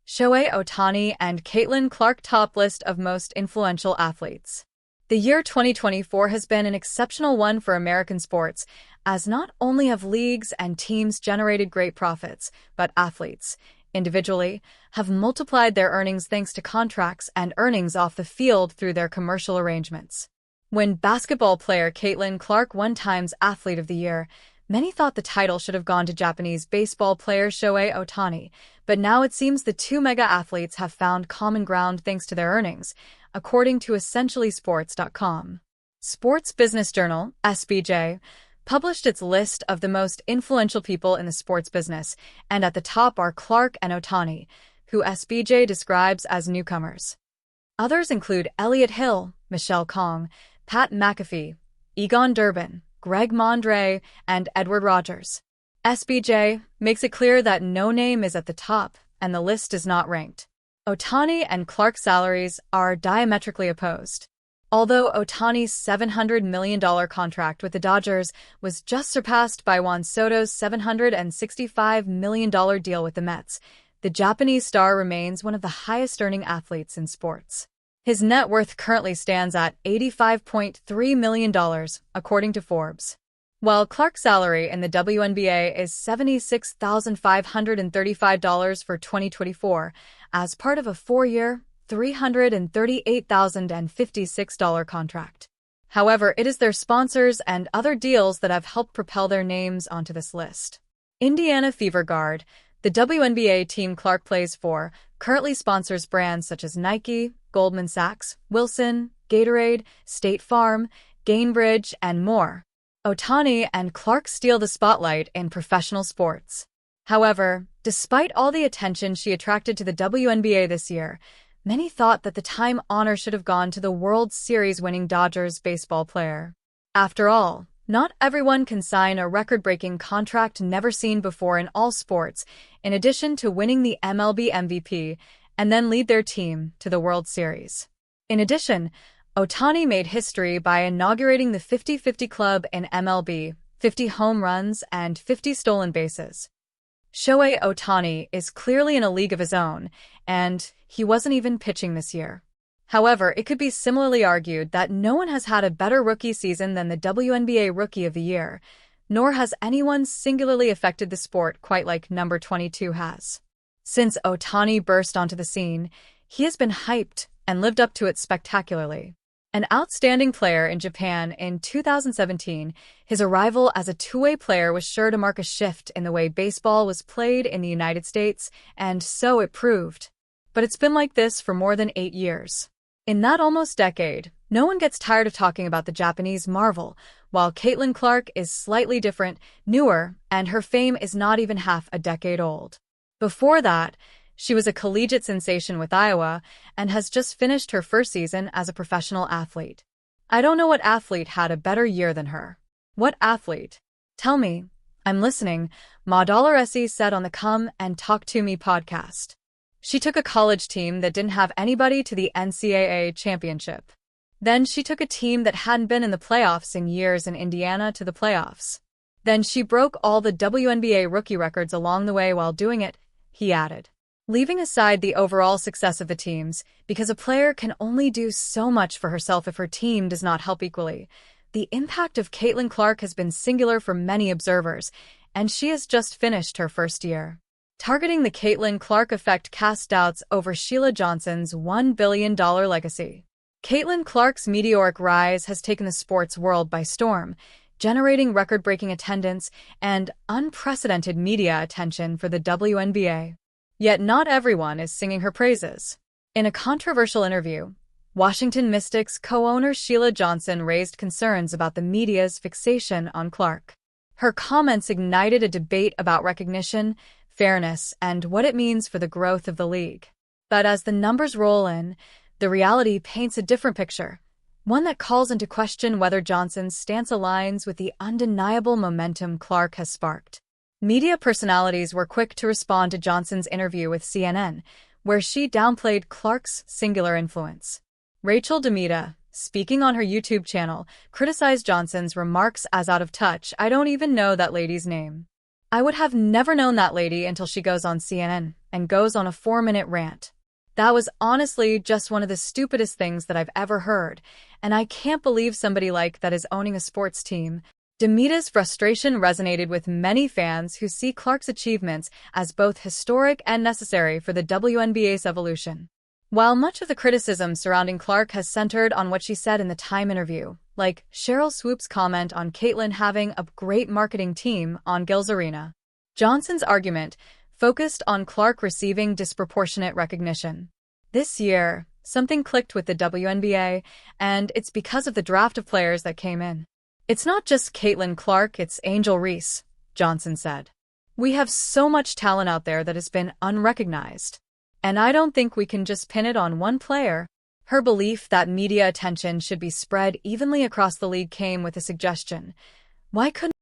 Shohei Ohtani and Caitlin Clark top list of most influential athletes. The year 2024 has been an exceptional one for American sports, as not only have leagues and teams generated great profits, but athletes, individually, have multiplied their earnings thanks to contracts and earnings off the field through their commercial arrangements. When basketball player Caitlin Clark won Time's Athlete of the Year, many thought the title should have gone to Japanese baseball player Shohei Ohtani, but now it seems the two mega-athletes have found common ground thanks to their earnings, according to EssentiallySports.com. Sports Business Journal, SBJ, published its list of the most influential people in the sports business, and at the top are Clark and Ohtani, who SBJ describes as newcomers. Others include Elliott Hill, Michelle Kong, Pat McAfee, Egon Durbin, Greg Mondre, and Edward Rogers. SBJ makes it clear that no name is at the top, and the list is not ranked. Ohtani and Clark's salaries are diametrically opposed. Although Ohtani's $700 million contract with the Dodgers was just surpassed by Juan Soto's $765 million deal with the Mets, the Japanese star remains one of the highest-earning athletes in sports. His net worth currently stands at $85.3 million, according to Forbes. While Clark's salary in the WNBA is $76,535 for 2024, as part of a four-year, $338,056 contract. However, it is their sponsors and other deals that have helped propel their names onto this list. Indiana Fever Guard, the WNBA team Clark plays for, currently sponsors brands such as Nike, Goldman Sachs, Wilson, Gatorade, State Farm, Gainbridge, and more. Ohtani and Clark steal the spotlight in professional sports. However, despite all the attention she attracted to the WNBA this year, many thought that the Time honor should have gone to the World Series winning Dodgers baseball player. After all, not everyone can sign a record-breaking contract never seen before in all sports, in addition to winning the MLB MVP and then lead their team to the World Series. In addition, Ohtani made history by inaugurating the 50-50 club in MLB, 50 home runs and 50 stolen bases. Shohei Ohtani is clearly in a league of his own, and he wasn't even pitching this year. However, it could be similarly argued that no one has had a better rookie season than the WNBA Rookie of the Year, nor has anyone singularly affected the sport quite like number 22 has. Since Ohtani burst onto the scene, he has been hyped and lived up to it spectacularly. An outstanding player in Japan in 2017, his arrival as a two-way player was sure to mark a shift in the way baseball was played in the United States, and so it proved. But it's been like this for more than 8 years. In that almost decade, no one gets tired of talking about the Japanese marvel, while Caitlin Clark is slightly different, newer, and her fame is not even half a decade old. Before that, she was a collegiate sensation with Iowa and has just finished her first season as a professional athlete. I don't know what athlete had a better year than her. What athlete? Tell me. I'm listening, Ma Doloresi said on the Come and Talk to Me podcast. She took a college team that didn't have anybody to the NCAA championship. Then she took a team that hadn't been in the playoffs in years in Indiana to the playoffs. Then she broke all the WNBA rookie records along the way while doing it, he added. Leaving aside the overall success of the teams, because a player can only do so much for herself if her team does not help equally, the impact of Caitlin Clark has been singular for many observers, and she has just finished her first year. Targeting the Caitlin Clark effect casts doubts over Sheila Johnson's $1 billion legacy. Caitlin Clark's meteoric rise has taken the sports world by storm, generating record-breaking attendance and unprecedented media attention for the WNBA. Yet not everyone is singing her praises. In a controversial interview, Washington Mystics co-owner Sheila Johnson raised concerns about the media's fixation on Clark. Her comments ignited a debate about recognition, fairness, and what it means for the growth of the league. But as the numbers roll in, the reality paints a different picture, one that calls into question whether Johnson's stance aligns with the undeniable momentum Clark has sparked. Media personalities were quick to respond to Johnson's interview with CNN, where she downplayed Clark's singular influence. Rachel Demita, speaking on her YouTube channel, criticized Johnson's remarks as out of touch. I don't even know that lady's name. I would have never known that lady until she goes on CNN and goes on a 4-minute rant. That was honestly just one of the stupidest things that I've ever heard, and I can't believe somebody like that is owning a sports team. Demita's frustration resonated with many fans who see Clark's achievements as both historic and necessary for the WNBA's evolution. While much of the criticism surrounding Clark has centered on what she said in the Time interview, like Sheryl Swoop's comment on Caitlyn having a great marketing team on Gil's Arena, Johnson's argument focused on Clark receiving disproportionate recognition. This year, something clicked with the WNBA, and it's because of the draft of players that came in. It's not just Caitlyn Clark, it's Angel Reese, Johnson said. We have so much talent out there that has been unrecognized. And I don't think we can just pin it on one player. Her belief that media attention should be spread evenly across the league came with a suggestion. Why couldn't